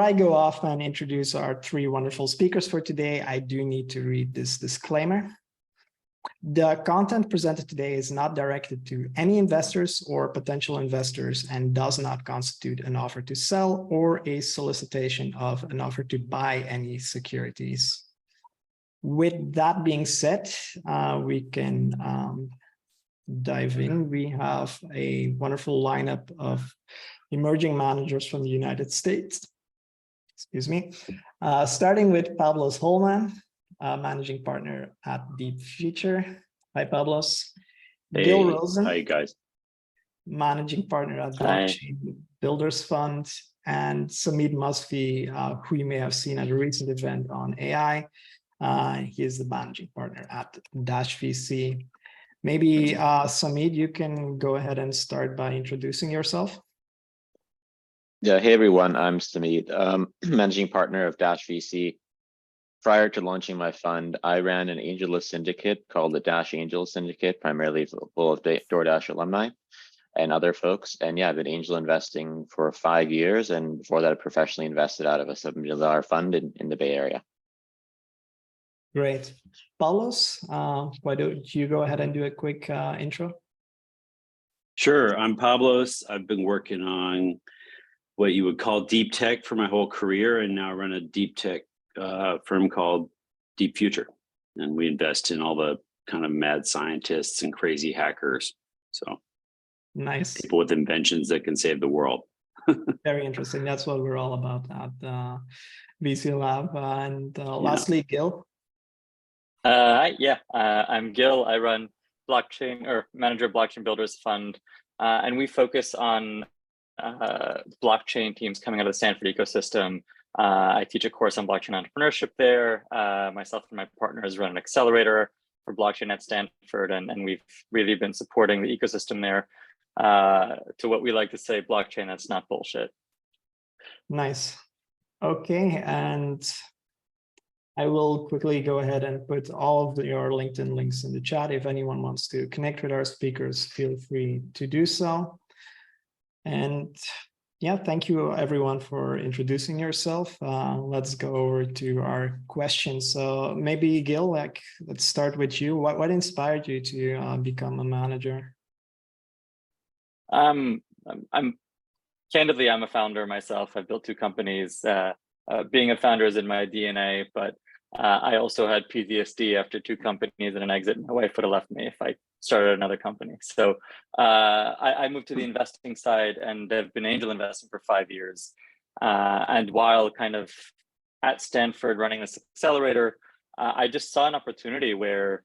I go off and introduce our three wonderful speakers for today, I do need to read this disclaimer. The content presented today is not directed to any investors or potential investors and does not constitute an offer to sell or a solicitation of an offer to buy any securities. With that being said, we can dive in. We have a wonderful lineup of emerging managers from the United States. Excuse me. Starting with Pablos Holman, managing partner at Deep Future. Hi, Pablos. Hey, Gil Rosen. hi, guys. Managing partner at Blockchain Builders Fund. And Musvee, who you may have seen at a recent event on AI. He is the managing partner at Dash VC. Maybe, Samid, you can go ahead and start by introducing yourself. Yeah, hey everyone, I'm Samid, managing partner of Dash VC. Prior to launching my fund, I ran an AngelList syndicate called the Dash Angel Syndicate, primarily full of DoorDash alumni and other folks. And yeah, I've been angel investing for 5 years. And before that, I professionally invested out of a $7 million fund in the Bay Area. Great. Pablos, why don't you go ahead and do a quick intro? Sure, I'm Pablos. I've been working on what you would call deep tech for my whole career, and now run a deep tech firm called Deep Future. And we invest in all the kind of mad scientists and crazy hackers. So nice. People with inventions that can save the world. Very interesting. That's what we're all about at VCLab. And lastly, Gil. I'm Gil. I run manager of Blockchain Builders Fund, and we focus on blockchain teams coming out of the Stanford ecosystem. I teach a course on blockchain entrepreneurship there. Myself and my partners run an accelerator for blockchain at Stanford, and we've really been supporting the ecosystem there to what we like to say, blockchain that's not bullshit. Nice. Okay, and I will quickly go ahead and put all of your LinkedIn links in the chat. If anyone wants to connect with our speakers, feel free to do so. And yeah, thank you everyone for introducing yourself. Let's go over to our questions. So maybe Gil, let's start with you. What inspired you to become a manager? Candidly, I'm a founder myself. I've built 2 companies. Being a founder is in my DNA, but I also had PTSD after 2 companies and an exit. My wife would have left me if I started another company. So I moved to the investing side and have been angel investing for 5 years. And while kind of at Stanford running this accelerator, I just saw an opportunity where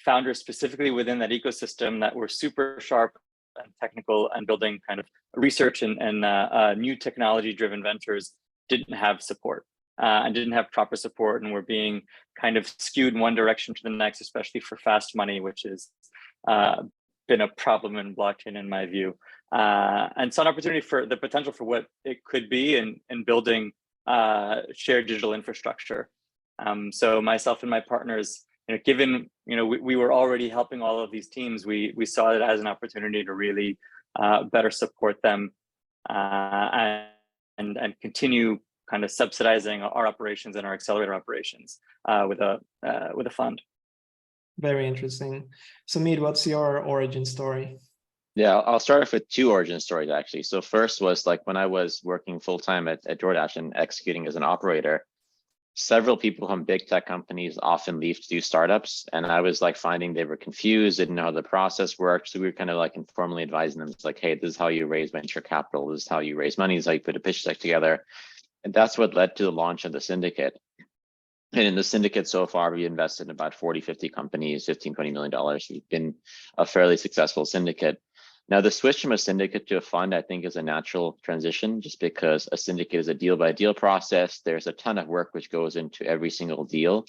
founders specifically within that ecosystem that were super sharp and technical and building kind of research and new technology driven ventures didn't have support. And didn't have proper support, and were being kind of skewed in one direction to the next, especially for fast money, which has been a problem in blockchain in my view. And saw an opportunity for the potential for what it could be in building shared digital infrastructure. So myself and my partners, given we were already helping all of these teams, we saw it as an opportunity to really better support them and continue kind of subsidizing our operations and our accelerator operations with a fund. Very interesting. Samid, what's your origin story? Yeah, I'll start off with 2 origin stories actually. So first was like when I was working full-time at DoorDash and executing as an operator, several people from big tech companies often leave to do startups. And I was like finding they were confused, didn't know how the process worked. So we were kind of like informally advising them. It's like, hey, this is how you raise venture capital. This is how you raise money. This is how you put a pitch deck together. And that's what led to the launch of the syndicate. And in the syndicate so far, we invested in about 40, 50 companies, $15, $20 million. We've been a fairly successful syndicate. Now, the switch from a syndicate to a fund, I think, is a natural transition just because a syndicate is a deal by deal process. There's a ton of work which goes into every single deal,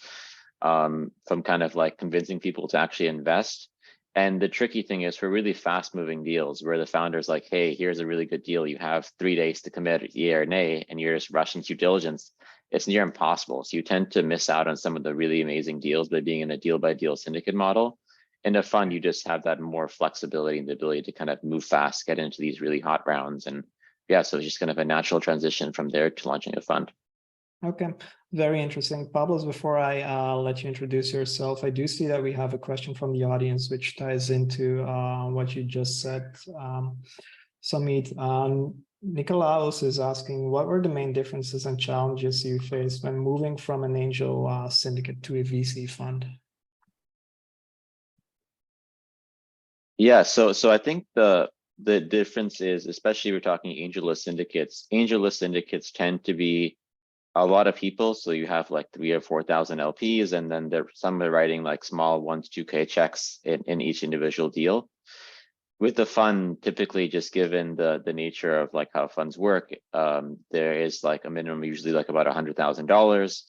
from kind of like convincing people to actually invest. And the tricky thing is for really fast moving deals where the founder's like, hey, here's a really good deal. You have 3 days to commit, yay or nay, and you're just rushing due diligence. It's near impossible. So you tend to miss out on some of the really amazing deals by being in a deal by deal syndicate model. In a fund, you just have that more flexibility and the ability to kind of move fast, get into these really hot rounds and yeah, so it's just kind of a natural transition from there to launching a fund. Okay, very interesting. Pablos, before I let you introduce yourself, I do see that we have a question from the audience, which ties into what you just said, Samit. Nikolaos is asking, what were the main differences and challenges you faced when moving from an angel syndicate to a VC fund? Yeah, so I think the difference is, especially we're talking angel-less syndicates. Angel-less syndicates tend to be a lot of people, so you have like 3,000 or 4,000 LPs, and then some are writing like small 1 to 2K checks in each individual deal. With the fund, typically, just given the nature of like how funds work, there is like a minimum, usually like about $100,000,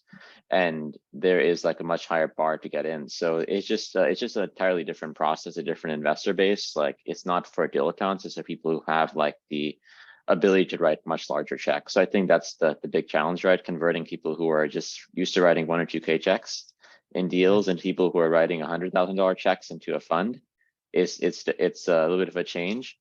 and there is like a much higher bar to get in. So it's just an entirely different process, a different investor base. Like it's not for dilettantes, it's for people who have like the ability to write much larger checks. So I think that's the big challenge, right? Converting people who are just used to writing 1 or 2K checks in deals and people who are writing $100,000 checks into a fund. It's a little bit of a change.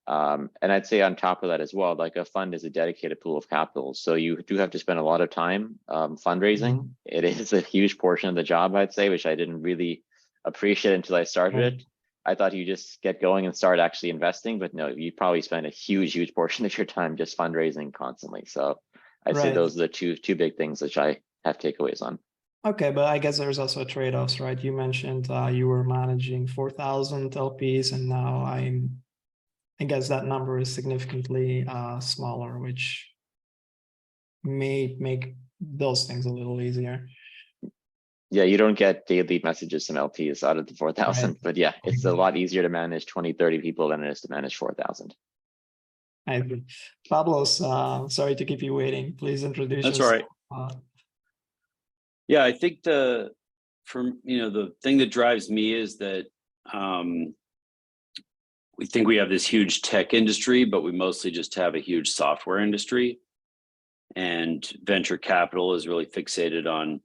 And I'd say on top of that as well, like a fund is a dedicated pool of capital. So you do have to spend a lot of time fundraising. It is a huge portion of the job, I'd say, which I didn't really appreciate until I started it. I thought you just get going and start actually investing, but no, you probably spend a huge portion of your time just fundraising constantly. So I'd say those are the two big things which I have takeaways on. Okay, but I guess there's also trade-offs, right? You mentioned you were managing 4,000 LPs, and now I guess that number is significantly smaller, which may make those things a little easier. Yeah, you don't get daily messages from LPs out of the 4,000, but yeah, it's a lot easier to manage 20, 30 people than it is to manage 4,000. I agree. Pablos, sorry to keep you waiting. Please introduce That's yourself. all right. Yeah, I think the thing that drives me is that we think we have this huge tech industry, but we mostly just have a huge software industry. And venture capital is really fixated on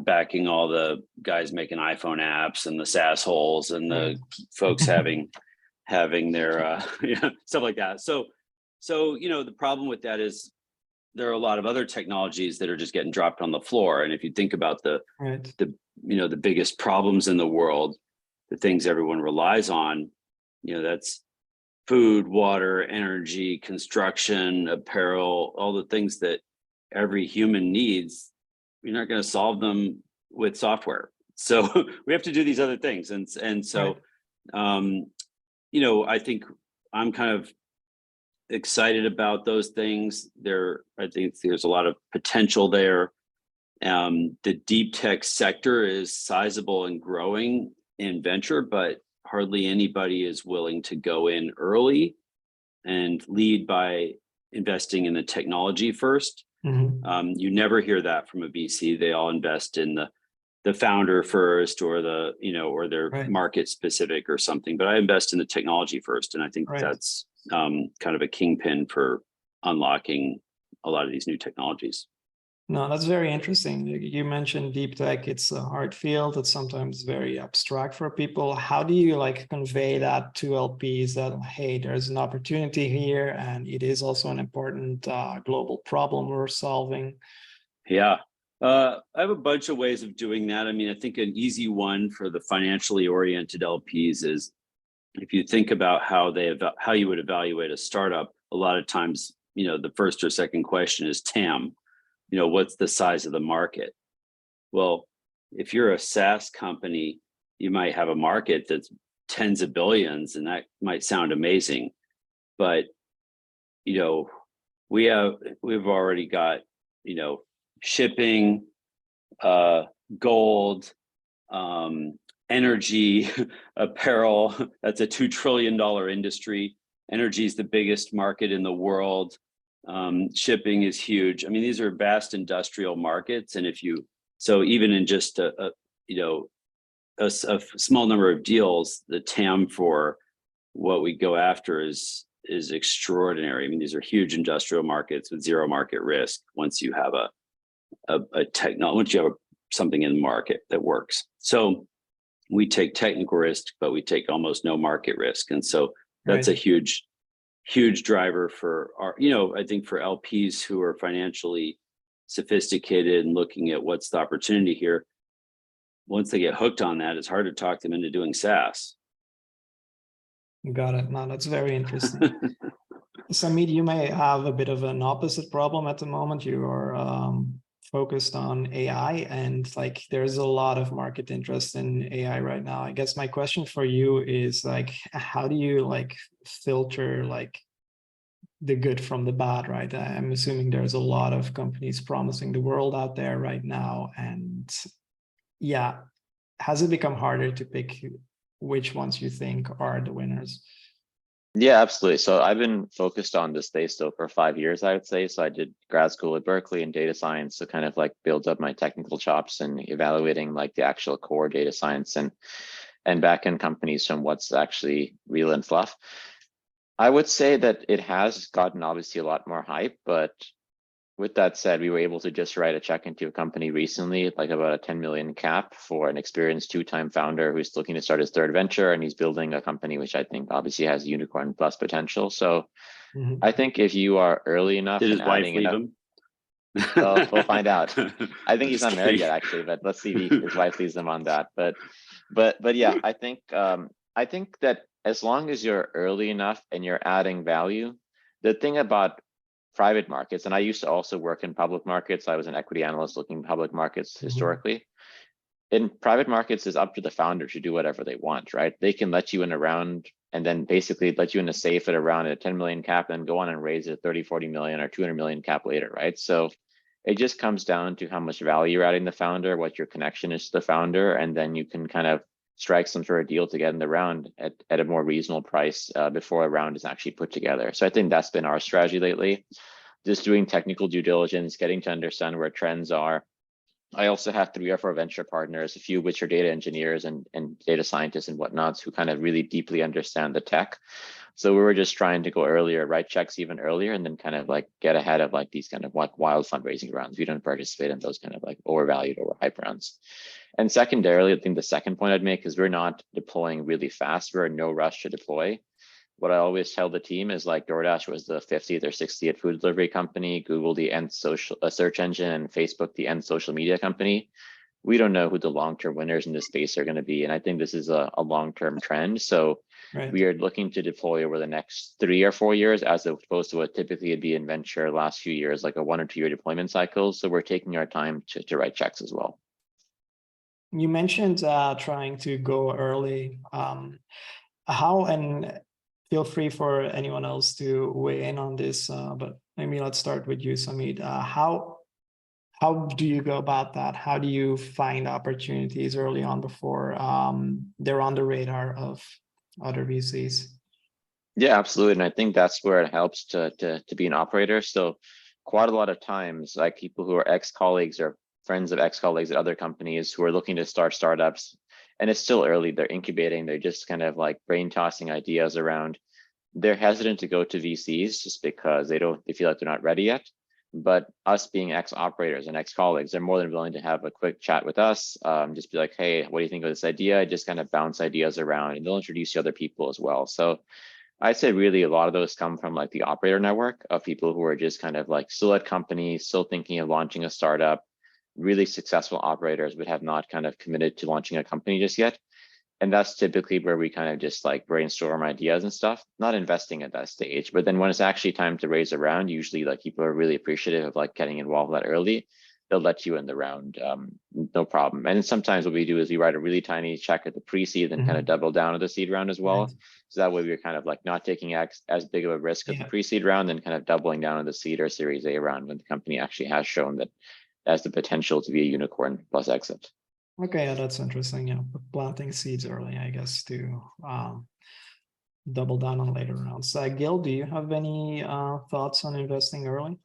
backing all the guys making iPhone apps and the SaaS holes and the folks having their stuff like that. So the problem with that is there are a lot of other technologies that are just getting dropped on the floor. And if you think about the biggest problems in the world, the things everyone relies on, that's food, water, energy, construction, apparel, all the things that every human needs. You're not going to solve them with software. So we have to do these other things. And so, I think I'm kind of excited about those things. I think there's a lot of potential there. The deep tech sector is sizable and growing in venture, but hardly anybody is willing to go in early and lead by investing in the technology first. You never hear that from a VC. They all invest in the founder first, or or their market specific or something. But I invest in the technology first, and I think that's kind of a kingpin for unlocking a lot of these new technologies. No, that's very interesting. You mentioned deep tech. It's a hard field. It's sometimes very abstract for people. How do you convey that to LPs that, hey, there's an opportunity here, and it is also an important global problem we're solving? Yeah, I have a bunch of ways of doing that. I mean, I think an easy one for the financially oriented LPs is if you think about how you would evaluate a startup. A lot of times, the first or second question is TAM. What's the size of the market? Well, if you're a SaaS company, you might have a market that's tens of billions, and that might sound amazing. But, we've already got, shipping, gold, energy, apparel. That's a $2 trillion industry. Energy is the biggest market in the world. Shipping is huge. I mean, these are vast industrial markets. And so even in just a small number of deals, the TAM for what we go after is extraordinary. I mean, these are huge industrial markets with zero market risk. Once you have once you have something in the market that works. So we take technical risk, but we take almost no market risk. And so that's a huge huge driver for our, I think for LPs who are financially sophisticated and looking at what's the opportunity here. Once they get hooked on that, it's hard to talk them into doing SaaS. Got it. No, that's very interesting. Samit, you may have a bit of an opposite problem at the moment. You are focused on AI, and like there's a lot of market interest in AI right now. I guess my question for you is like, how do you like filter like the good from the bad, right? I'm assuming there's a lot of companies promising the world out there right now, and yeah, has it become harder to pick which ones you think are the winners? Yeah, absolutely. So I've been focused on this space still for 5 years, I would say. So I did grad school at Berkeley in data science to kind of like build up my technical chops and evaluating like the actual core data science and back-end companies from what's actually real and fluff. I would say that it has gotten obviously a lot more hype, but with that said, we were able to just write a check into a company recently, like about a 10 million cap for an experienced 2-time founder who's looking to start his third venture, and he's building a company which I think obviously has unicorn plus potential. So I think if you are early enough, did his and wife adding leave enough, him? well, we'll find out. I think he's Just not married kidding. yet, actually, but let's see if his wife leaves him on that. But yeah, I think that as long as you're early enough and you're adding value, the thing about private markets, and I used to also work in public markets. I was an equity analyst looking at public markets historically. In private markets, it's up to the founder to do whatever they want, right? They can let you in a round and then basically let you in a safe at around a 10 million cap and go on and raise it 30, 40 million or 200 million cap later, right? So it just comes down to how much value you're adding the founder, what your connection is to the founder, and then you can kind of strike some sort of deal to get in the round at a more reasonable price before a round is actually put together. So I think that's been our strategy lately, just doing technical due diligence, getting to understand where trends are. I also have 3 or 4 venture partners, a few which are data engineers and data scientists and whatnots who kind of really deeply understand the tech. So we were just trying to go earlier, write checks even earlier, and then kind of like get ahead of like these kind of like wild fundraising rounds. We don't participate in those kind of like overvalued, overhyped rounds. And secondarily, I think the second point I'd make is we're not deploying really fast. We're in no rush to deploy. What I always tell the team is like DoorDash was the 50th or 60th food delivery company, Google the nth social search engine, and Facebook the nth social media company. We don't know who the long-term winners in this space are going to be. And I think this is a long-term trend. So we are looking to deploy over the next 3 or 4 years, as opposed to what typically would be in venture last few years, like a 1 or 2 year deployment cycle. So we're taking our time to write checks as well. You mentioned trying to go early. How, and feel free for anyone else to weigh in on this, but maybe let's start with you, Samit. How do you go about that? How do you find opportunities early on before they're on the radar of other VCs? Yeah, absolutely. And I think that's where it helps to be an operator. So quite a lot of times, like people who are ex-colleagues or friends of ex-colleagues at other companies who are looking to start startups, and it's still early, they're incubating, they're just kind of like brain tossing ideas around. They're hesitant to go to VCs just because they feel like they're not ready yet. But us being ex-operators and ex-colleagues, they're more than willing to have a quick chat with us. Just be like, hey, what do you think of this idea? Just kind of bounce ideas around, and they'll introduce you to other people as well. So I'd say really a lot of those come from like the operator network of people who are just kind of like still at companies, still thinking of launching a startup, really successful operators, but have not kind of committed to launching a company just yet. And that's typically where we kind of just like brainstorm ideas and stuff, not investing at that stage. But then when it's actually time to raise a round, usually like people are really appreciative of like getting involved that early. They'll let you in the round, no problem. And sometimes what we do is we write a really tiny check at the pre-seed and kind of double down at the seed round as well. So that way we're kind of like not taking as big of a risk at the pre-seed round, and kind of doubling down on the seed or series A round when the company actually has shown that it has the potential to be a unicorn plus exit. Okay, yeah, that's interesting. Yeah, planting seeds early, I guess, to double down on later rounds. Gil, do you have any thoughts on investing early?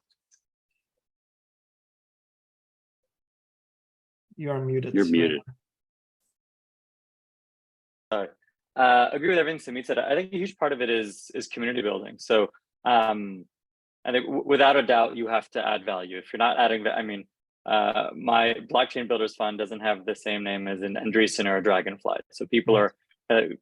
You are muted. You're muted. Sorry. Agree with everything Samit said. I think a huge part of it is community building. So I think without a doubt, you have to add value. If you're not adding, I mean, my blockchain builders fund doesn't have the same name as an Andreessen or a Dragonfly. So people are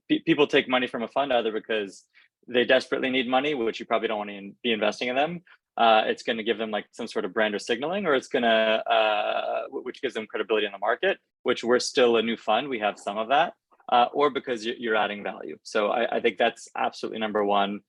people take money from a fund either because they desperately need money, which you probably don't want to be investing in them. It's going to give them like some sort of brand or signaling, or it's going to, which gives them credibility in the market, which we're still a new fund. We have some of that, or because you're adding value. So I think that's absolutely number one.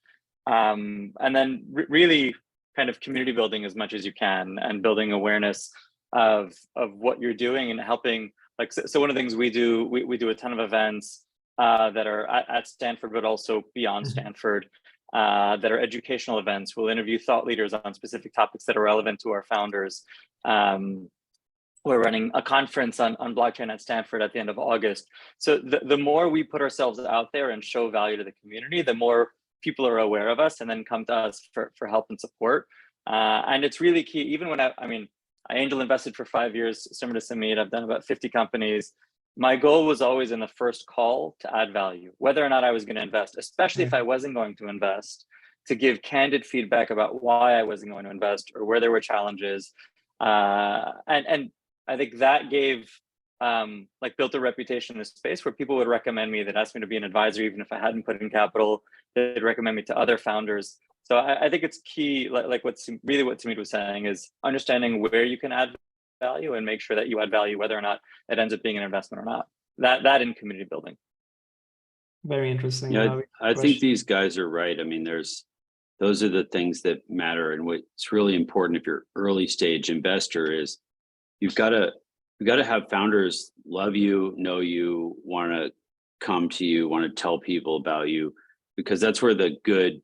And then really kind of community building as much as you can, and building awareness of what you're doing and helping. Like, so one of the things we do, we do a ton of events that are at Stanford, but also beyond Stanford, that are educational events. We'll interview thought leaders on specific topics that are relevant to our founders. We're running a conference on blockchain at Stanford at the end of August. So the more we put ourselves out there and show value to the community, the more people are aware of us and then come to us for help and support. And it's really key. Even when I angel invested for 5 years, similar to Samit. I've done about 50 companies. My goal was always in the first call to add value, whether or not I was going to invest, especially if I wasn't going to invest, to give candid feedback about why I wasn't going to invest or where there were challenges. And I think that gave, built a reputation in the space where people would recommend me, that asked me to be an advisor, even if I hadn't put in capital. They'd recommend me to other founders. So I think it's key, like what Samit was saying, is understanding where you can add value and make sure that you add value, whether or not it ends up being an investment or not. That in community building. Very interesting. Yeah, I think these guys are right. I mean, those are the things that matter, and what's really important if you're early stage investor is you've got to have founders love you, know you, want to come to you, want to tell people about you, because that's where the good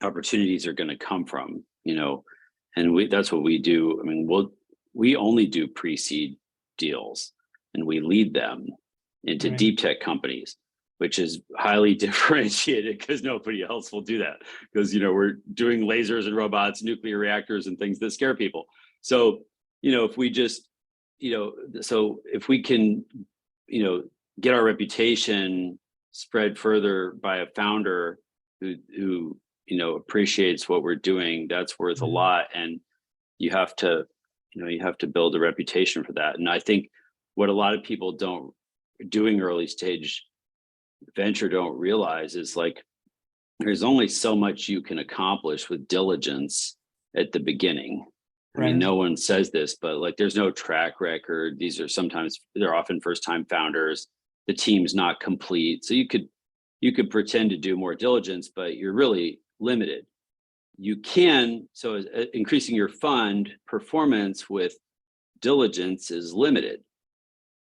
opportunities are going to come from, and that's what we do. I mean, we only do pre-seed deals, and we lead them into deep tech companies, which is highly differentiated because nobody else will do that, because we're doing lasers and robots, nuclear reactors and things that scare people. So if we just so if we can get our reputation spread further by a founder who appreciates what we're doing, that's worth a lot. And you have to build a reputation for that. And I think what a lot of people doing early stage venture don't realize is, like, there's only so much you can accomplish with diligence at the beginning. I mean, no one says this, but like, there's no track record. They're often first-time founders. The team's not complete. So you could pretend to do more diligence, but you're really limited. So increasing your fund performance with diligence is limited.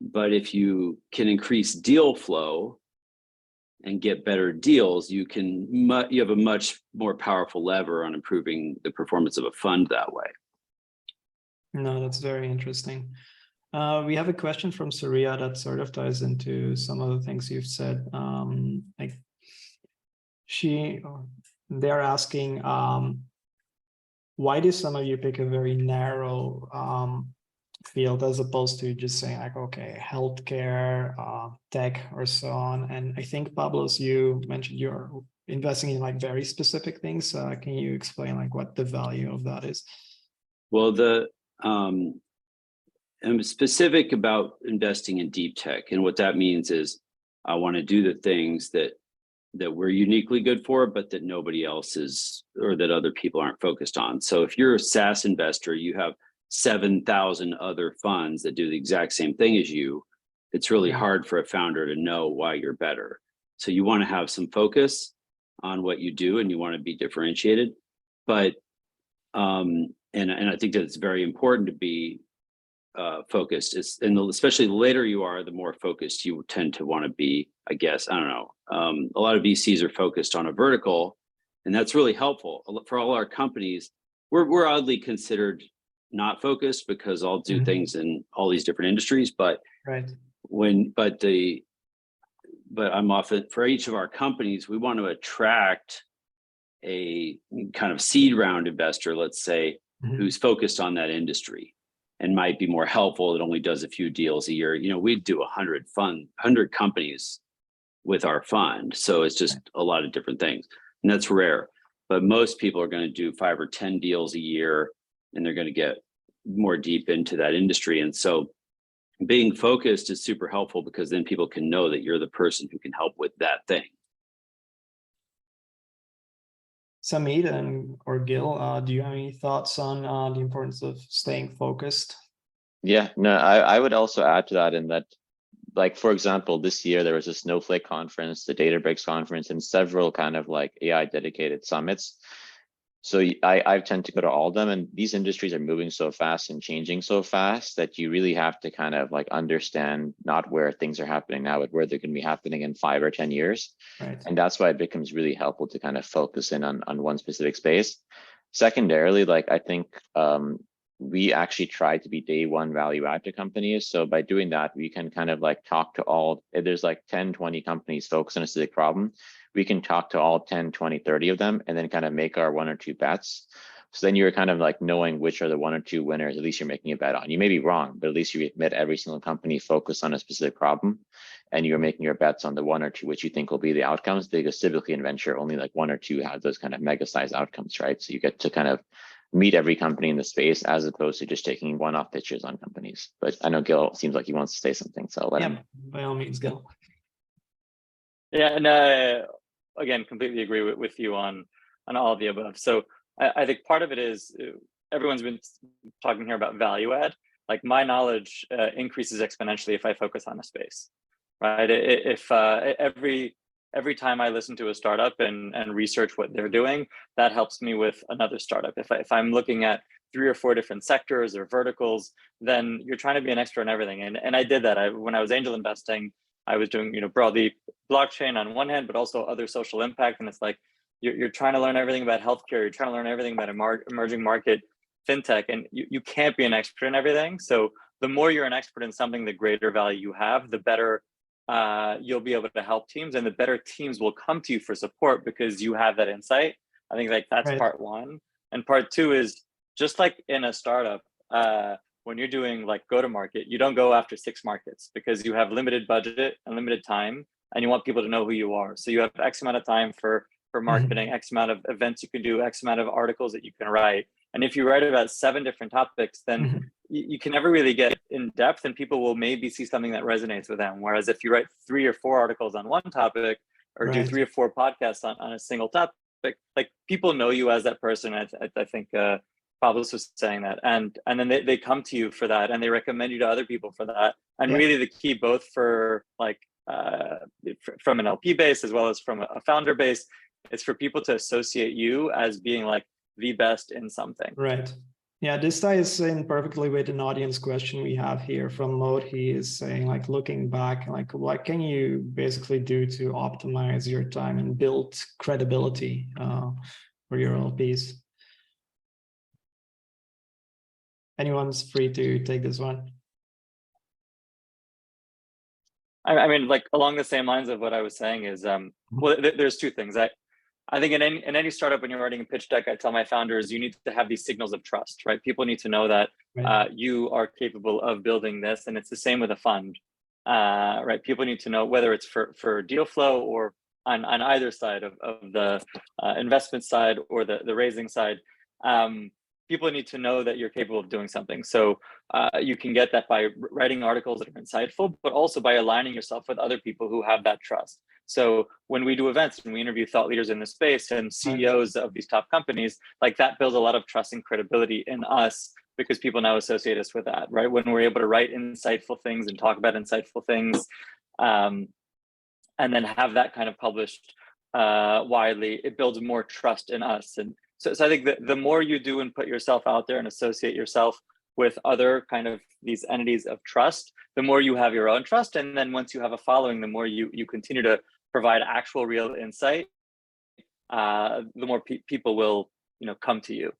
But if you can increase deal flow and get better deals, you have a much more powerful lever on improving the performance of a fund that way. No, that's very interesting. We have a question from Surya that sort of ties into some of the things you've said. They're asking, why do some of you pick a very narrow field as opposed to just saying like, okay, healthcare, tech, or so on? And I think, Pablos, you mentioned you're investing in like very specific things. Can you explain like what the value of that is? Well, I'm specific about investing in deep tech, and what that means is I want to do the things that we're uniquely good for, but that nobody else is, or that other people aren't focused on. So if you're a SaaS investor, you have 7,000 other funds that do the exact same thing as you. It's really hard for a founder to know why you're better. So you want to have some focus on what you do, and you want to be differentiated. But and I think that it's very important to be focused. And especially the later you are, the more focused you tend to want to be, I guess. I don't know. A lot of VCs are focused on a vertical, and that's really helpful for all our companies. We're oddly considered not focused because I'll do things in all these different industries, but I'm often, for each of our companies, we want to attract a kind of seed round investor, let's say, who's focused on that industry and might be more helpful. It only does a few deals a year. We do 100 companies with our fund. So it's just a lot of different things, and that's rare. But most people are going to do 5 or 10 deals a year, and they're going to get more deep into that industry. And so being focused is super helpful, because then people can know that you're the person who can help with that thing. Samit or Gil, do you have any thoughts on the importance of staying focused? Yeah, no, I would also add to that in that, like, for example, this year there was a Snowflake conference, the Databricks conference, and several kind of like AI dedicated summits. So I tend to go to all of them, and these industries are moving so fast and changing so fast that you really have to kind of like understand not where things are happening now, but where they're going to be happening in 5 or 10 years. Right. And that's why it becomes really helpful to kind of focus in on one specific space. Secondarily, like I think we actually try to be day one value add to companies. So by doing that, we can kind of like talk to all, if there's like 10, 20 companies focused on a specific problem, we can talk to all 10, 20, 30 of them and then kind of make our 1 or 2 bets. So then you're kind of like knowing which are the 1 or 2 winners, at least you're making a bet on. You may be wrong, but at least you admit every single company focused on a specific problem and you're making your bets on the 1 or 2 which you think will be the outcomes, because typically in venture, only like 1 or 2 have those kind of mega size outcomes, right? So you get to kind of meet every company in the space as opposed to just taking one-off pitches on companies. But I know Gil seems like he wants to say something, so I'll let him. By all means, Gil. Yeah, and again, completely agree with you on all of the above. So I think part of it is everyone's been talking here about value add. Like my knowledge increases exponentially if I focus on a space, right? If every time I listen to a startup and research what they're doing, that helps me with another startup. If I'm looking at 3 or 4 different sectors or verticals, then you're trying to be an expert in everything. And I did that. When I was angel investing, I was doing, broadly blockchain on one hand, but also other social impact. And it's like, you're trying to learn everything about healthcare. You're trying to learn everything about emerging market fintech, and you can't be an expert in everything. So the more you're an expert in something, the greater value you have, the better you'll be able to help teams, and the better teams will come to you for support because you have that insight. I think like that's Right. part one. And part two is just like in a startup, when you're doing like go to market, you don't go after 6 markets because you have limited budget and limited time, and you want people to know who you are. So you have X amount of time for marketing, X amount of events you can do, X amount of articles that you can write. And if you write about 7 different topics, then you can never really get in depth, and people will maybe see something that resonates with them. Whereas if you write 3 or 4 articles on one topic, or do 3 or 4 podcasts on a single topic, like people know you as that person. I think Pablos was saying that, and then they come to you for that, and they recommend you to other people for that. And really the key, both for like from an LP base as well as from a founder base, is for people to associate you as being like the best in something. Right. Yeah, this ties in perfectly with an audience question we have here from Mode. He is saying, like, looking back, like, what can you basically do to optimize your time and build credibility for your LPs? Anyone's free to take this one. I mean, like along the same lines of what I was saying is, well, there's 2 things. I think in any startup, when you're writing a pitch deck, I tell my founders, you need to have these signals of trust, right? People need to know that you are capable of building this, and it's the same with a fund, right? People need to know whether it's for deal flow or on either side of the investment side or the raising side. People need to know that you're capable of doing something. So you can get that by writing articles that are insightful, but also by aligning yourself with other people who have that trust. So when we do events and we interview thought leaders in the space and CEOs of these top companies, like that builds a lot of trust and credibility in us because people now associate us with that, right? When we're able to write insightful things and talk about insightful things, and then have that kind of published widely, it builds more trust in us. And so I think that the more you do and put yourself out there and associate yourself with other kind of these entities of trust, the more you have your own trust. And then once you have a following, the more you continue to provide actual real insight, the more people will come to you.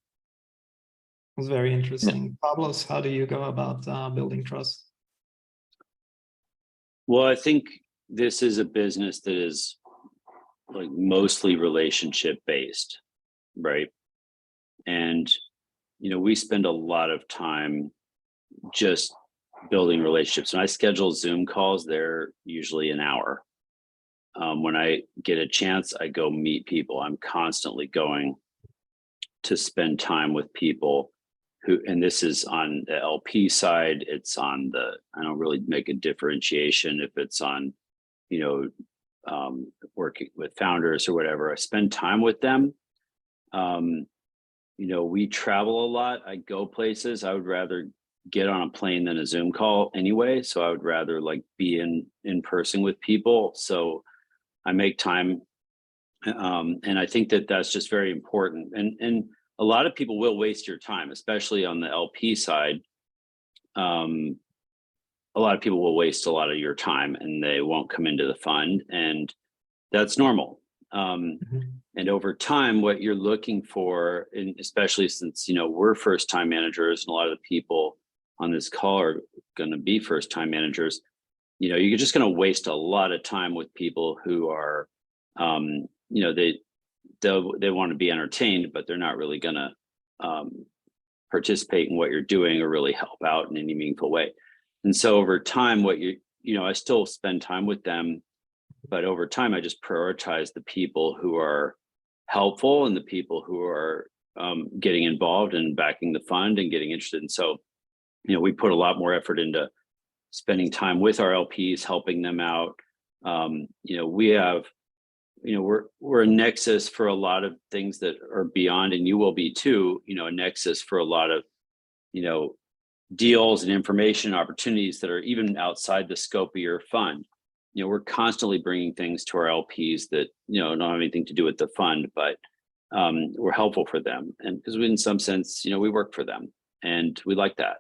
It's very interesting. Pablos, how do you go about building trust? Well, I think this is a business that is like mostly relationship based, right? And we spend a lot of time just building relationships. When I schedule Zoom calls, they're usually an hour. When I get a chance, I go meet people. I'm constantly going to spend time with people who, and this is on the LP side, it's on I don't really make a differentiation if it's on, working with founders or whatever. I spend time with them We travel a lot. I go places. I would rather get on a plane than a Zoom call anyway. So I would rather like be in person with people. So I make time. And I think that that's just very important. And a lot of people will waste your time, especially on the LP side. A lot of people will waste a lot of your time and they won't come into the fund, and that's normal. And over time, what you're looking for, and especially since, we're first time managers and a lot of the people on this call are going to be first time managers, you're just going to waste a lot of time with people who are, they want to be entertained, but they're not really going to participate in what you're doing or really help out in any meaningful way. And so over time, I still spend time with them, but over time, I just prioritize the people who are helpful and the people who are getting involved and backing the fund and getting interested. And so, we put a lot more effort into spending time with our LPs, helping them out. We have, we're a nexus for a lot of things that are beyond, and you will be too, a nexus for a lot of, deals and information opportunities that are even outside the scope of your fund. We're constantly bringing things to our LPs that, don't have anything to do with the fund, but we're helpful for them. And because in some sense, we work for them and we like that.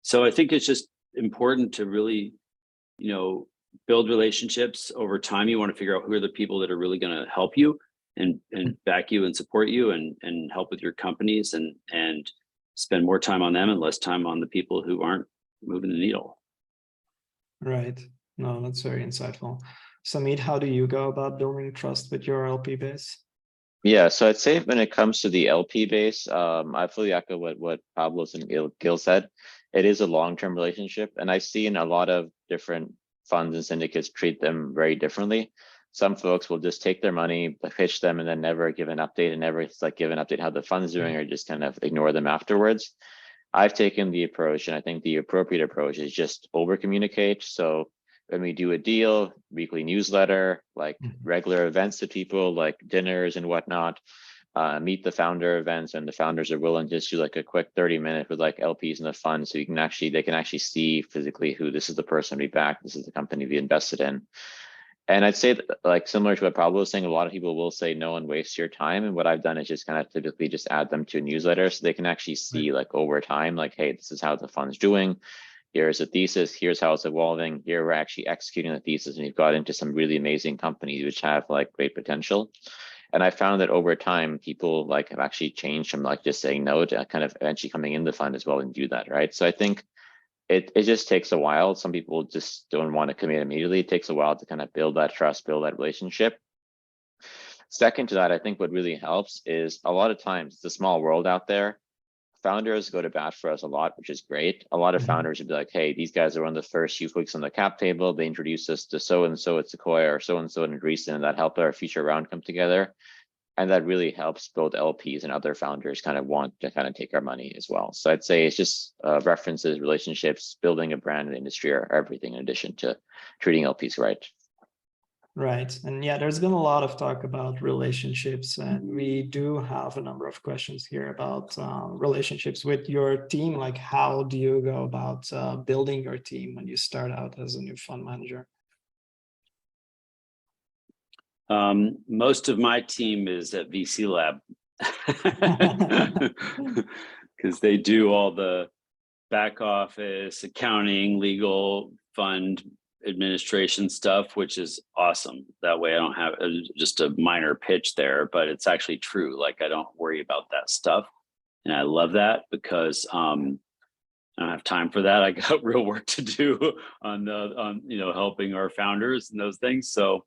So I think it's just important to really, build relationships over time. You want to figure out who are the people that are really going to help you and back you and support you and help with your companies and spend more time on them and less time on the people who aren't moving the needle. Right. No, that's very insightful. Samit, how do you go about building trust with your LP base? Yeah, so I'd say when it comes to the LP base, I fully echo what Pablos and Gil said. It is a long-term relationship, and I've seen a lot of different funds and syndicates treat them very differently. Some folks will just take their money, pitch them, and then never give an update, and never give an update how the fund's doing, or just kind of ignore them afterwards. I've taken the approach, and I think the appropriate approach is just over communicate. So when we do a deal, weekly newsletter, like regular events to people, like dinners and whatnot, meet the founder events, and the founders are willing to just do like a quick 30-minute with like LPs in the fund, so they can actually see physically who this is the person we back, this is the company we invested in. And I'd say that, like similar to what Pablo was saying, a lot of people will say no and waste your time. And what I've done is just kind of typically just add them to a newsletter so they can actually see like over time, like, hey, this is how the fund's doing. Here's a thesis, here's how it's evolving. Here we're actually executing the thesis, and we've got into some really amazing companies which have like great potential. And I found that over time, people like have actually changed from like just saying no to kind of eventually coming in the fund as well and do that, right? So I think it just takes a while. Some people just don't want to commit immediately. It takes a while to kind of build that trust, build that relationship. Second to that, I think what really helps is a lot of times it's a small world out there. Founders go to bat for us a lot, which is great. A lot of founders would be like, hey, these guys are one of the first few folks on the cap table. They introduced us to so-and-so at Sequoia or so-and-so in Greece, and that helped our future round come together. And that really helps both LPs and other founders kind of want to kind of take our money as well. So I'd say it's just references, relationships, building a brand in the industry are everything in addition to treating LPs right. Right. And yeah, there's been a lot of talk about relationships, and we do have a number of questions here about relationships with your team. Like, how do you go about building your team when you start out as a new fund manager? Most of my team is at VCLab because they do all the back office, accounting, legal, fund administration stuff, which is awesome. That way I don't have just a minor pitch there, but it's actually true. Like, I don't worry about that stuff. And I love that because I don't have time for that. I got real work to do on helping our founders and those things. So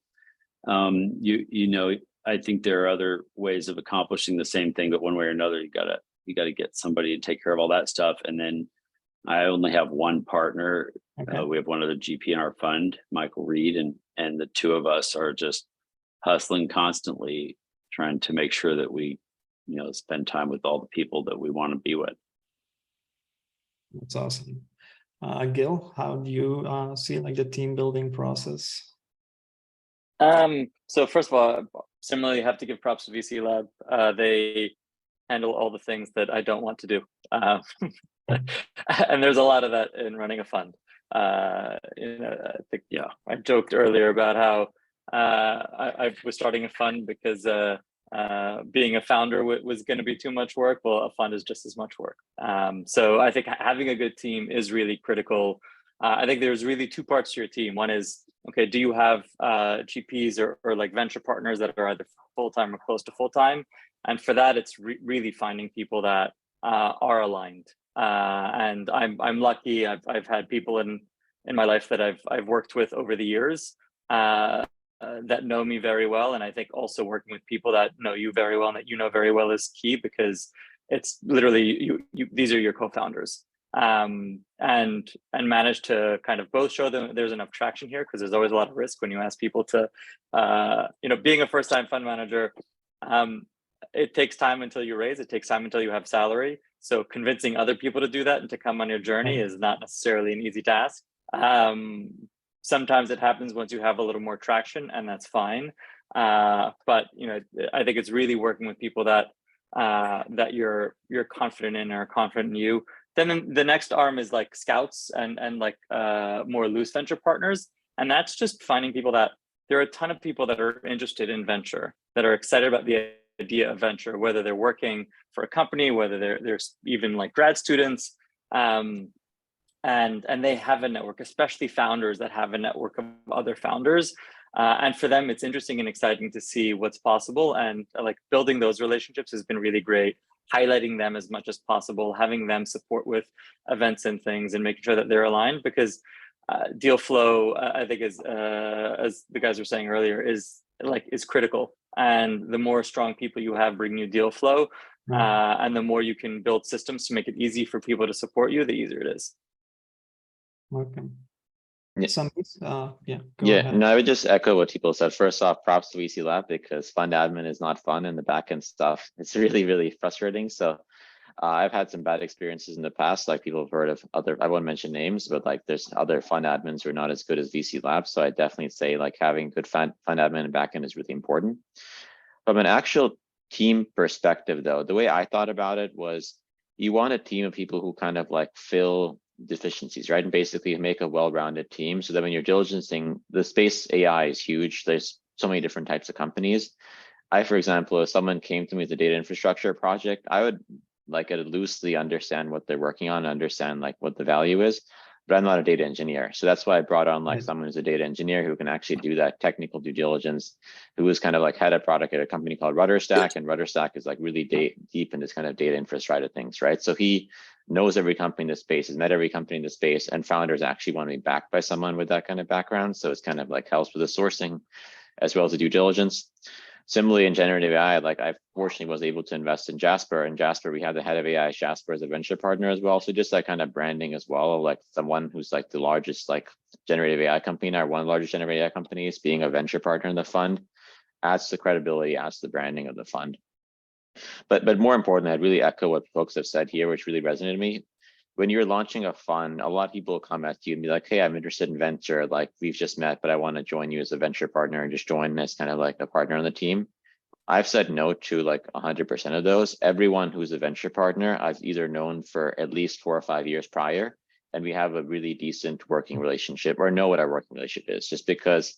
I think there are other ways of accomplishing the same thing, but one way or another, you gotta get somebody to take care of all that stuff. And then I only have one partner. Okay. We have one other GP in our fund, Michael Reed, and the two of us are just hustling constantly, trying to make sure that we, spend time with all the people that we want to be with. That's awesome. Gil, how do you see like the team building process? So first of all, similarly have to give props to VCLab. They handle all the things that I don't want to do. And there's a lot of that in running a fund. I think I joked earlier about how I was starting a fund because being a founder was going to be too much work. Well, a fund is just as much work. So I think having a good team is really critical. I think there's really two parts to your team. One is, okay, do you have GPs or like venture partners that are either full-time or close to full-time? And for that, it's really finding people that are aligned. And I'm lucky. I've had people in my life that I've worked with over the years that know me very well. And I think also working with people that know you very well and that you know very well is key, because it's literally these are your co-founders. And manage to kind of both show them there's enough traction here, because there's always a lot of risk when you ask people to, being a first-time fund manager, it takes time until you raise, it takes time until you have salary. So convincing other people to do that and to come on your journey is not necessarily an easy task. Sometimes it happens once you have a little more traction, and that's fine. But I think it's really working with people that you're confident in, or confident in you. Then the next arm is like scouts and like more loose venture partners. And that's just finding people that there are a ton of people that are interested in venture, that are excited about the idea of venture, whether they're working for a company, whether they're even like grad students, and they have a network, especially founders that have a network of other founders. And for them, it's interesting and exciting to see what's possible. And like building those relationships has been really great. Highlighting them as much as possible, having them support with events and things, and making sure that they're aligned, because deal flow, I think, is as the guys were saying earlier, is critical. And the more strong people you have bringing you deal flow, and the more you can build systems to make it easy for people to support you, the easier it is. Okay. Yeah. Ahead. No, I would just echo what people said. First off, props to VCLab, because fund admin is not fun, and the backend stuff, it's really, really frustrating. So I've had some bad experiences in the past, like people have heard of I won't mention names, but like there's other fund admins who are not as good as VCLab. So I definitely say like having good fund admin and backend is really important. From an actual team perspective though, the way I thought about it was you want a team of people who kind of like fill deficiencies, right? And basically make a well-rounded team, so that when you're diligencing, the space AI is huge. There's so many different types of companies. For example, if someone came to me with a data infrastructure project, I would like loosely understand what they're working on, understand like what the value is, but I'm not a data engineer. So that's why I brought on like someone who's a data engineer who can actually do that technical due diligence, who was kind of like head of product at a company called Rudderstack, and Rudderstack is like really deep in this kind of data infrastructure of things, right? So he knows every company in the space, has met every company in the space, and founders actually want to be backed by someone with that kind of background. So it's kind of like helps with the sourcing as well as the due diligence. Similarly, in generative AI, like I fortunately was able to invest in Jasper. And Jasper, we have the head of AI, Jasper, as a venture partner as well. So just that kind of branding as well, like someone who's like the largest like generative AI company now, one of the largest generative AI companies, being a venture partner in the fund, adds to the credibility, adds to the branding of the fund. But more importantly, I'd really echo what folks have said here, which really resonated with me. When you're launching a fund, a lot of people will come at you and be like, hey, I'm interested in venture. Like we've just met, but I want to join you as a venture partner and just join as kind of like a partner on the team. I've said no to like 100% of those. Everyone who's a venture partner, I've either known for at least 4 or 5 years prior, and we have a really decent working relationship, or know what our working relationship is, just because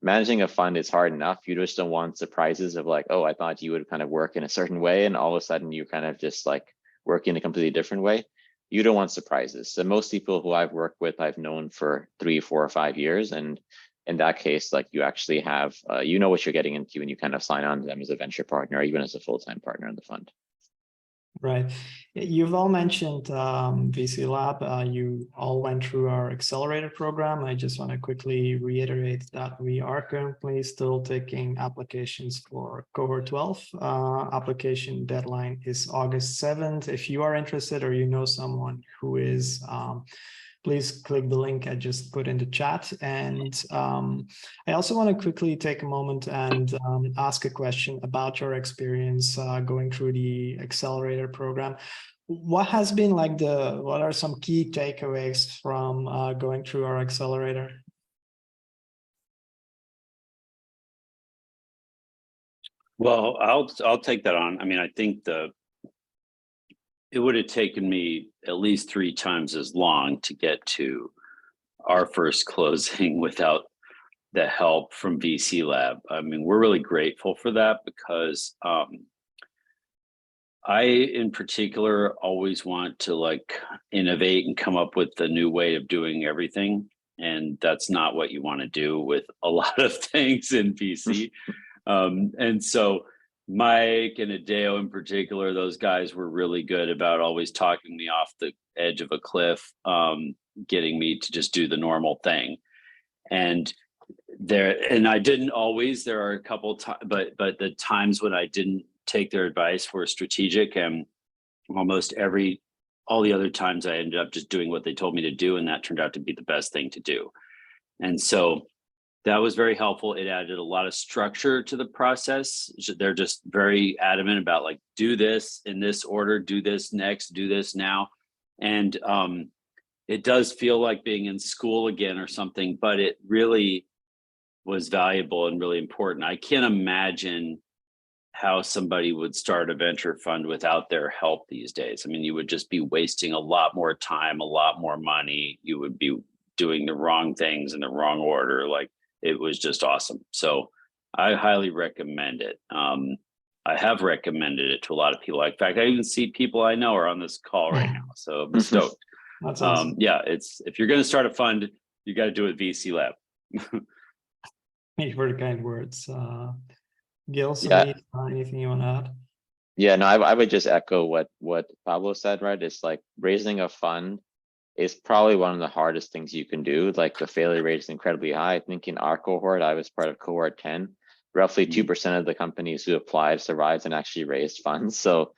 managing a fund is hard enough. You just don't want surprises of like, oh, I thought you would kind of work in a certain way, and all of a sudden you kind of just like work in a completely different way. You don't want surprises. So most people who I've worked with, I've known for 3, 4, or 5 years. And in that case, like you actually have, you know what you're getting into, and you kind of sign on to them as a venture partner, or even as a full-time partner in the fund. Right. You've all mentioned VCLab. You all went through our accelerator program. I just want to quickly reiterate that we are currently still taking applications for cohort 12. Application deadline is August 7th. If you are interested, or you know someone who is, please click the link I just put in the chat. And I also want to quickly take a moment and ask a question about your experience going through the accelerator program. What has been like what are some key takeaways from going through our accelerator? Well, I'll take that on. I mean, I think it would have taken me at least 3 times as long to get to our first closing without the help from VCLab. I mean, we're really grateful for that because I, in particular, always want to like innovate and come up with a new way of doing everything. And that's not what you want to do with a lot of things in VC. And so Mike and Adeo in particular, those guys were really good about always talking me off the edge of a cliff, getting me to just do the normal thing. And I didn't always, there are a couple times, but the times when I didn't take their advice were strategic, and almost all the other times I ended up just doing what they told me to do, and that turned out to be the best thing to do. And so that was very helpful. It added a lot of structure to the process. They're just very adamant about like, do this in this order, do this next, do this now. And it does feel like being in school again or something, but it really was valuable and really important. I can't imagine how somebody would start a venture fund without their help these days. I mean, you would just be wasting a lot more time, a lot more money. You would be doing the wrong things in the wrong order. Like, it was just awesome. So I highly recommend it. I have recommended it to a lot of people. In fact, I even see people I know are on this call right now. So I'm stoked. That's awesome. Yeah, if you're going to start a fund, you got to do it VCLab. Thank you for the kind words. Gil, Yeah. anything you want to add? Yeah, no, I would just echo what Pablo said, right? It's like raising a fund is probably one of the hardest things you can do. Like the failure rate is incredibly high. I think in our cohort, I was part of cohort 10, roughly 2% of the companies who applied survived and actually raised funds. So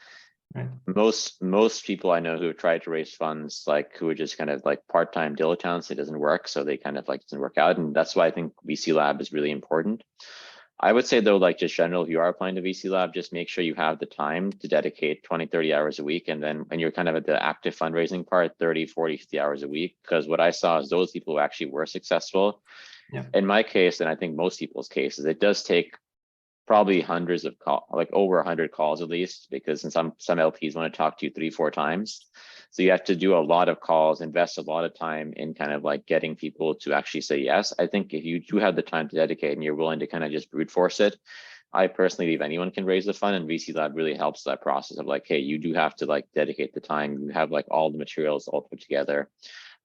Right. most people I know who have tried to raise funds, like who are just kind of like part-time dilettantes, it doesn't work. So they kind of like doesn't work out. And that's why I think VCLab is really important. I would say though, like just general, if you are applying to VCLab, just make sure you have the time to dedicate 20, 30 hours a week. And then when you're kind of at the active fundraising part, 30, 40, 50 hours a week. Because what I saw is those people who actually were successful. Yeah. In my case, and I think most people's cases, it does take probably hundreds of calls, like over 100 calls at least, because some LPs want to talk to you 3-4 times. So you have to do a lot of calls, invest a lot of time in kind of like getting people to actually say yes. I think if you do have the time to dedicate and you're willing to kind of just brute force it, I personally believe anyone can raise the fund, and VCLab really helps that process of like, hey, you do have to like dedicate the time. You have like all the materials all put together.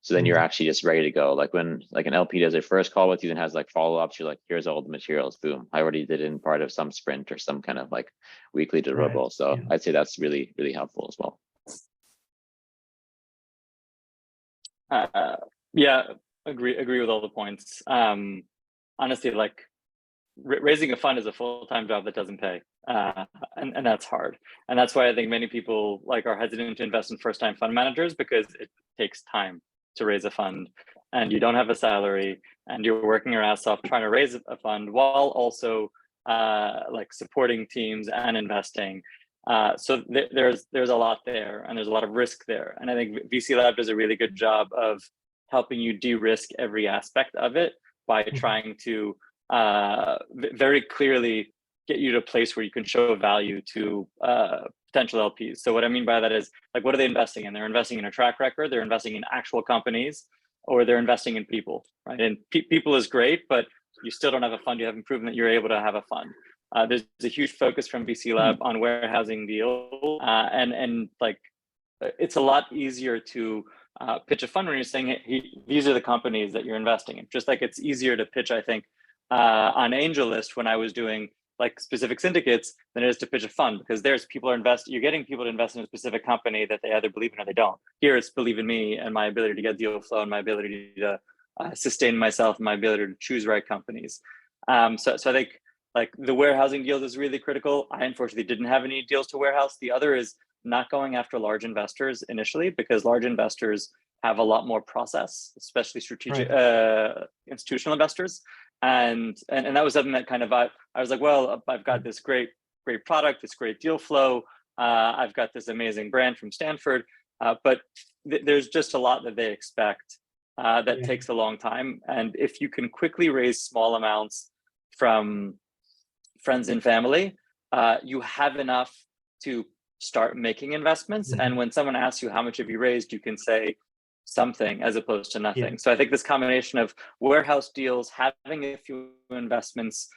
So then you're actually just ready to go. Like when like an LP does their first call with you and has like follow-ups, you're like, here's all the materials, boom. I already did it in part of some sprint or some kind of like weekly deliverable. Right. So Yeah. I'd say that's really, really helpful as well. Yeah, agree with all the points. Honestly, like raising a fund is a full-time job that doesn't pay, and that's hard. And that's why I think many people like are hesitant to invest in first-time fund managers, because it takes time to raise a fund, and you don't have a salary, and you're working your ass off trying to raise a fund while also like supporting teams and investing. So there's a lot there, and there's a lot of risk there. And I think VCLab does a really good job of helping you de-risk every aspect of it by trying to very clearly get you to a place where you can show value to potential LPs. So what I mean by that is, like, what are they investing in? They're investing in a track record, they're investing in actual companies, or they're investing in people, right? And people is great, but you still don't have a fund. You haven't proven that you're able to have a fund. There's a huge focus from VCLab on warehousing deals, and like it's a lot easier to pitch a fund when you're saying, hey, these are the companies that you're investing in. Just like it's easier to pitch, I think, on AngelList when I was doing like specific syndicates than it is to pitch a fund, because there's you're getting people to invest in a specific company that they either believe in or they don't. Here it's believe in me and my ability to get deal flow and my ability to sustain myself and my ability to choose right companies. So I think like the warehousing deals is really critical. I unfortunately didn't have any deals to warehouse. The other is not going after large investors initially, because large investors have a lot more process, especially strategic institutional investors. And that was something that kind of I was like, well, I've got this great product, this great deal flow. I've got this amazing brand from Stanford, but there's just a lot that they expect that takes a long time. And if you can quickly raise small amounts from friends and family, you have enough to start making investments. And when someone asks you how much have you raised, you can say something as opposed to nothing. So I think this combination of warehouse deals, having a few investments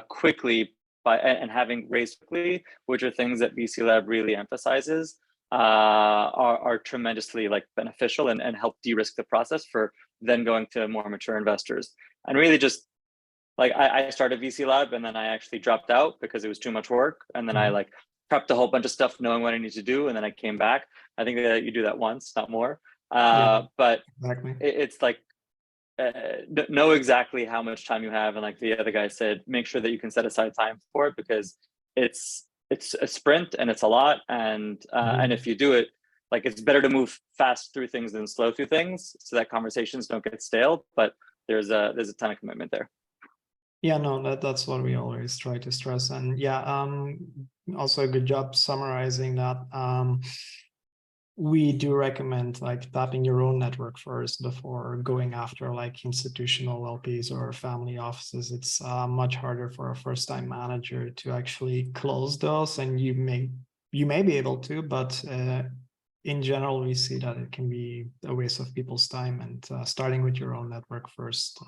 quickly and having raised quickly, which are things that VCLab really emphasizes, are tremendously beneficial and help de-risk the process for then going to more mature investors. And really just I started VCLab and then I actually dropped out because it was too much work. And then I prepped a whole bunch of stuff knowing what I need to do. And then I came back. I think that you do that once, not more. But exactly. It's know exactly how much time you have. And like the other guy said, make sure that you can set aside time for it, because it's a sprint and it's a lot. And and if you do it, it's better to move fast through things than slow through things so that conversations don't get stale. But there's a ton of commitment there. Yeah, no, that's what we always try to stress. And yeah, also a good job summarizing that. We do recommend tapping your own network first before going after institutional LPs or family offices. It's much harder for a first-time manager to actually close those, and you may be able to, but in general, we see that it can be a waste of people's time, and starting with your own network first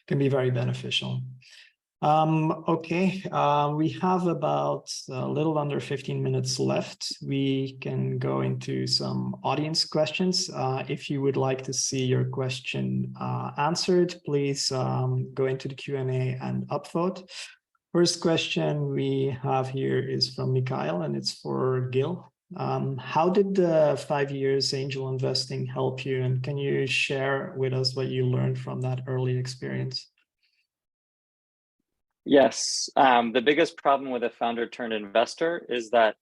can be very beneficial. Okay, we have about a little under 15 minutes left. We can go into some audience questions. If you would like to see your question answered, please go into the Q&A and upvote. First question we have here is from Mikhail, and it's for Gil. How did the 5 years angel investing help you? And can you share with us what you learned from that early experience? Yes. The biggest problem with a founder turned investor is that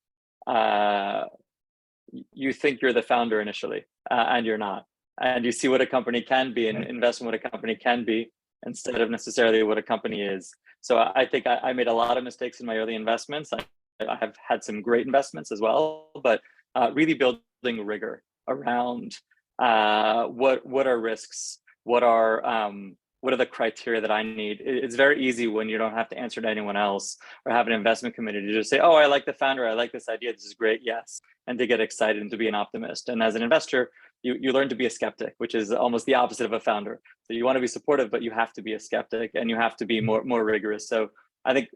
you think you're the founder initially, and you're not. And you see what a company can be and invest in what a company can be instead of necessarily what a company is. So I think I made a lot of mistakes in my early investments. I have had some great investments as well, but really building rigor around what are risks, what are the criteria that I need. It's very easy when you don't have to answer to anyone else or have an investment committee to just say, oh, I like the founder, I like this idea, this is great, yes, and to get excited and to be an optimist. And as an investor, you learn to be a skeptic, which is almost the opposite of a founder. So you want to be supportive, but you have to be a skeptic and you have to be more rigorous. So I think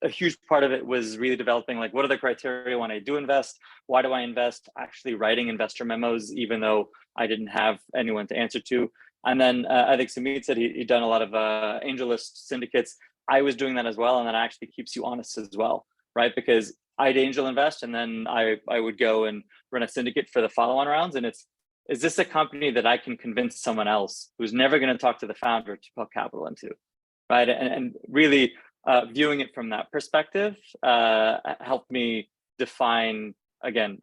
a huge part of it was really developing what are the criteria when I do invest? Why do I invest? Actually writing investor memos, even though I didn't have anyone to answer to. And then I think Sumit said he'd done a lot of AngelList syndicates. I was doing that as well. And that actually keeps you honest as well, right? Because I'd angel invest and then I would go and run a syndicate for the follow-on rounds. And is this a company that I can convince someone else who's never going to talk to the founder to put capital into, right? And really viewing it from that perspective helped me define, again,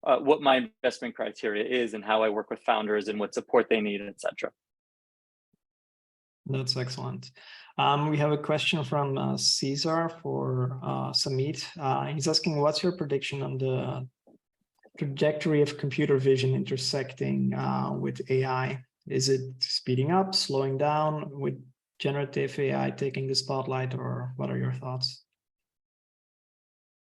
what my investment criteria is and how I work with founders and what support they need, etc. That's excellent. We have a question from Cesar for Sumit. He's asking, what's your prediction on the trajectory of computer vision intersecting with AI? Is it speeding up, slowing down with generative AI taking the spotlight, or what are your thoughts?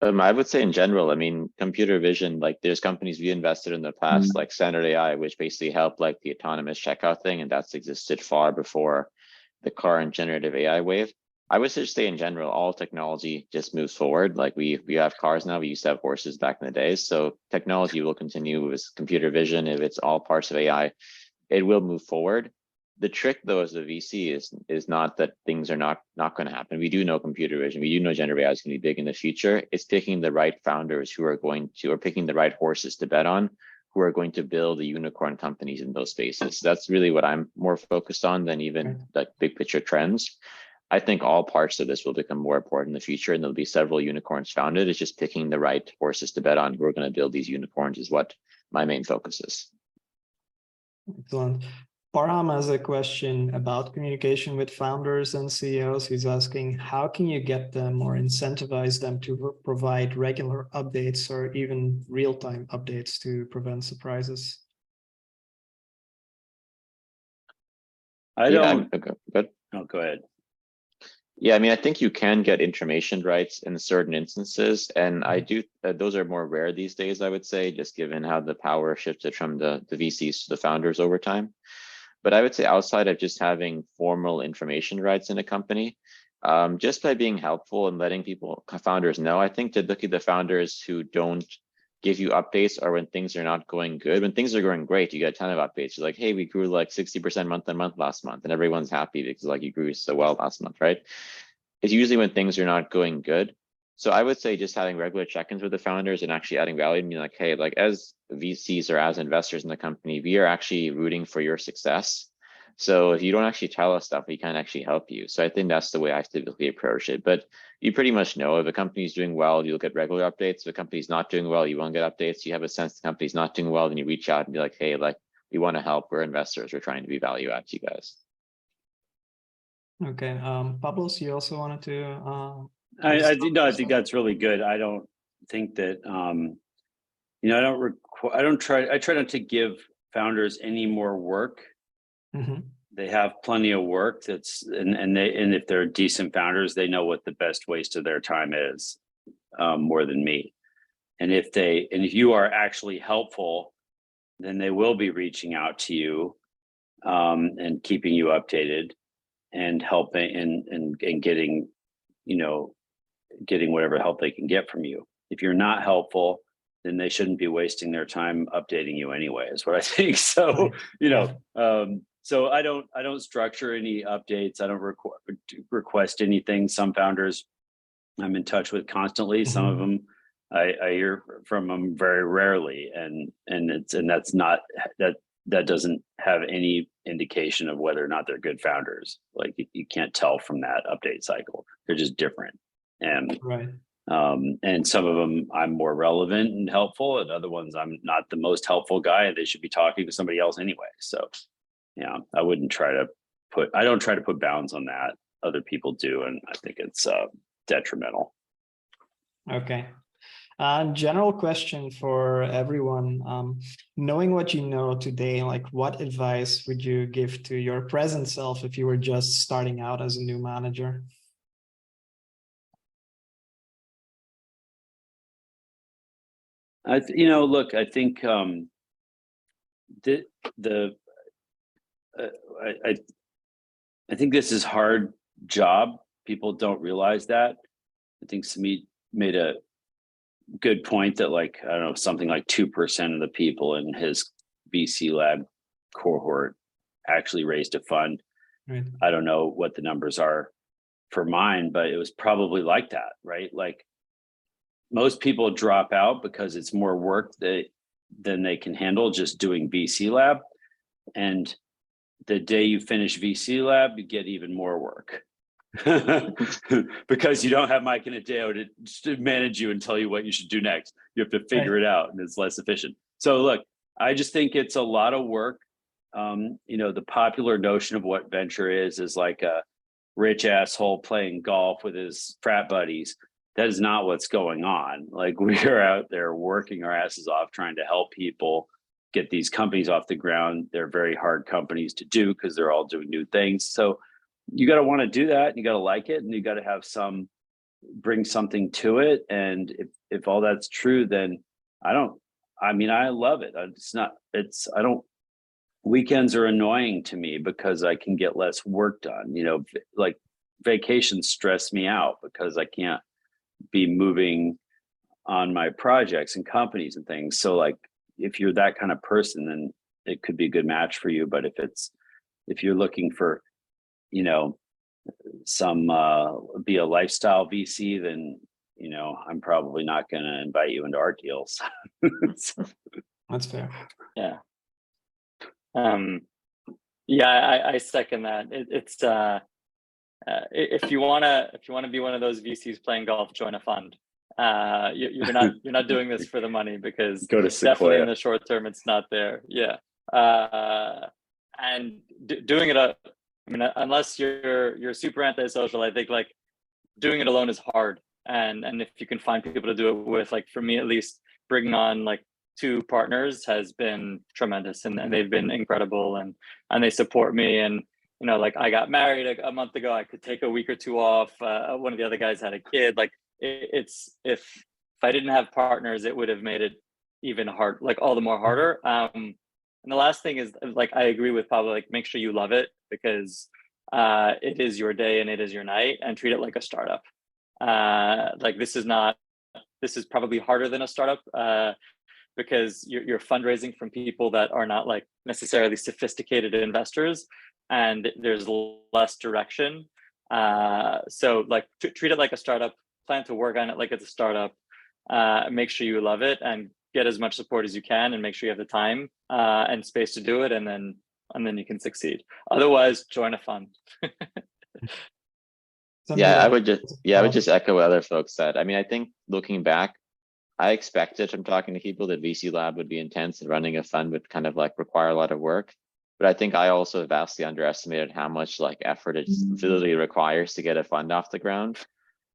I would say in general, computer vision, there's companies we invested in the past, like Standard AI, which basically helped the autonomous checkout thing. And that's existed far before the current generative AI wave. I would just say in general, all technology just moves forward. We have cars now, we used to have horses back in the days. So technology will continue with computer vision. If it's all parts of AI, it will move forward. The trick, though, as a VC is not that things are not going to happen. We do know computer vision. We do know generative AI is going to be big in the future. It's picking the right founders who are picking the right horses to bet on, who are going to build the unicorn companies in those spaces. So that's really what I'm more focused on than even big picture trends. I think all parts of this will become more important in the future, and there'll be several unicorns founded. It's just picking the right horses to bet on who are going to build these unicorns is what my main focus is. Excellent. Parham has a question about communication with founders and CEOs. He's asking, how can you get them or incentivize them to provide regular updates or even real-time updates to prevent surprises? I don't. Okay, good. Oh, go ahead. Yeah, I mean, I think you can get information rights in certain instances, and I do. Those are more rare these days, I would say, just given how the power shifted from the VCs to the founders over time. But I would say outside of just having formal information rights in a company, just by being helpful and letting people, founders know, I think typically the founders who don't give you updates are when things are not going good. When things are going great, you get a ton of updates. You're like, hey, we grew like 60% month on month last month, and everyone's happy because like you grew so well last month, right? It's usually when things are not going good. So I would say just having regular check-ins with the founders and actually adding value and being like, hey, like as VCs or as investors in the company, we are actually rooting for your success. So if you don't actually tell us stuff, we can't actually help you. So I think that's the way I typically approach it. But you pretty much know if a company's doing well, you'll get regular updates. If a company's not doing well, you won't get updates. You have a sense the company's not doing well, then you reach out and be like, hey, like we want to help. We're investors. We're trying to be value add to you guys. Okay. Pablos, you also wanted to I think that's really good. I don't think that I try not to give founders any more work. They have plenty of work and if they're decent founders, they know what the best waste of their time is, more than me. And if you are actually helpful, then they will be reaching out to you, and keeping you updated and helping and getting, getting whatever help they can get from you. If you're not helpful, then they shouldn't be wasting their time updating you anyway, is what I think. So, so I don't structure any updates. I don't request anything. Some founders I'm in touch with constantly. Some of them I hear from them very rarely, and that's not that doesn't have any indication of whether or not they're good founders. Like you can't tell from that update cycle. They're just different. And and some of them I'm more relevant and helpful, and other ones I'm not the most helpful guy, and they should be talking to somebody else anyway. So yeah, I don't try to put bounds on that. Other people do, and I think it's detrimental. Okay. General question for everyone. Knowing what you know today, like what advice would you give to your present self if you were just starting out as a new manager? I think I think this is hard job. People don't realize that. I think Samit made a good point that something like 2% of the people in his VCLab cohort actually raised a fund. Right. I don't know what the numbers are for mine, but it was probably like that, right? Like most people drop out because it's more work than they can handle just doing VCLab. And the day you finish VCLab, you get even more work. Because you don't have Mike and Adeo to manage you and tell you what you should do next. You have to figure it out, and it's less efficient. So look, I just think it's a lot of work. The popular notion of what venture is like a rich asshole playing golf with his frat buddies. That is not what's going on. Like we are out there working our asses off trying to help people get these companies off the ground. They're very hard companies to do because they're all doing new things. So you got to want to do that, and you got to like it, and you got to have bring something to it. And if all that's true, then I love it. Weekends are annoying to me because I can get less work done. Like vacations stress me out because I can't be moving on my projects and companies and things. So like, if you're that kind of person, then it could be a good match for you. But if you're looking for, be a lifestyle VC, then, I'm probably not going to invite you into our deals. That's fair. Yeah. I second that. It's if you want to be one of those VCs playing golf, join a fund. You're not doing this for the money, because go to Sequoia. Definitely in the short term it's not there. Yeah. And doing it unless you're super antisocial, I think like doing it alone is hard. And if you can find people to do it with, like for me at least, bringing on like 2 partners has been tremendous, and they've been incredible, and they support me. And you know, like I got married a month ago, I could take a week or two off. One of the other guys had a kid. Like it's if I didn't have partners, it would have made it even hard, like all the more harder. And the last thing is, like, I agree with Pablo, like make sure you love it, because it is your day and it is your night, and treat it like a startup. Like this is probably harder than a startup, because you're fundraising from people that are not like necessarily sophisticated investors, and there's less direction. So like treat it like a startup, plan to work on it like it's a startup, make sure you love it, and get as much support as you can, and make sure you have the time and space to do it, and then you can succeed. Otherwise, join a fund. I would just echo what other folks said. I mean, I think looking back, I expected from talking to people that VCLab would be intense, and running a fund would kind of like require a lot of work. But I think I also vastly underestimated how much like effort it literally requires to get a fund off the ground.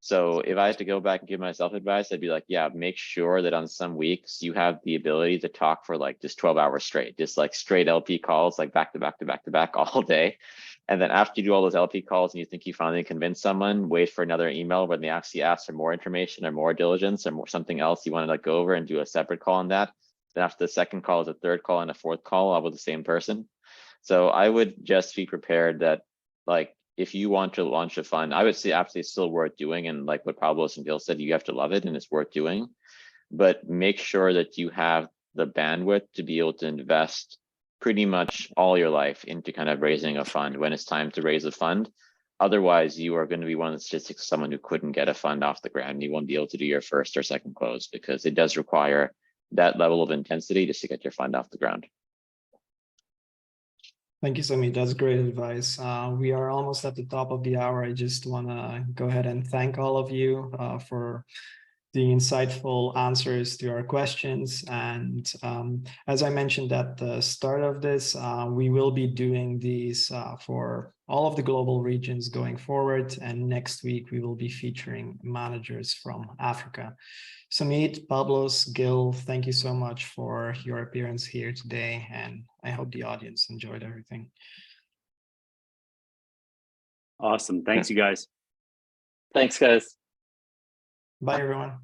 So if I had to go back and give myself advice, I'd be like, yeah, make sure that on some weeks you have the ability to talk for like just 12 hours straight, just like straight LP calls, like back to back to back to back all day. And then after you do all those LP calls and you think you finally convinced someone, wait for another email when they actually ask for more information or more diligence or more something else you want to like go over, and do a separate call on that. Then after the second call is a third call and a fourth call, all with the same person. So I would just be prepared that, like, if you want to launch a fund, I would say absolutely it's still worth doing. And like what Pablos and Gil said, you have to love it and it's worth doing. But make sure that you have the bandwidth to be able to invest pretty much all your life into kind of raising a fund when it's time to raise a fund. Otherwise, you are going to be one of the statistics of someone who couldn't get a fund off the ground. You won't be able to do your first or second close, because it does require that level of intensity just to get your fund off the ground. Thank you, Samit. That's great advice. We are almost at the top of the hour. I just want to go ahead and thank all of you for the insightful answers to our questions. And as I mentioned at the start of this, we will be doing these for all of the global regions going forward. And next week, we will be featuring managers from Africa. Samit, Pablos, Gil, thank you so much for your appearance here today. And I hope the audience enjoyed everything. Awesome. Thanks, you guys. Thanks, guys. Bye, everyone.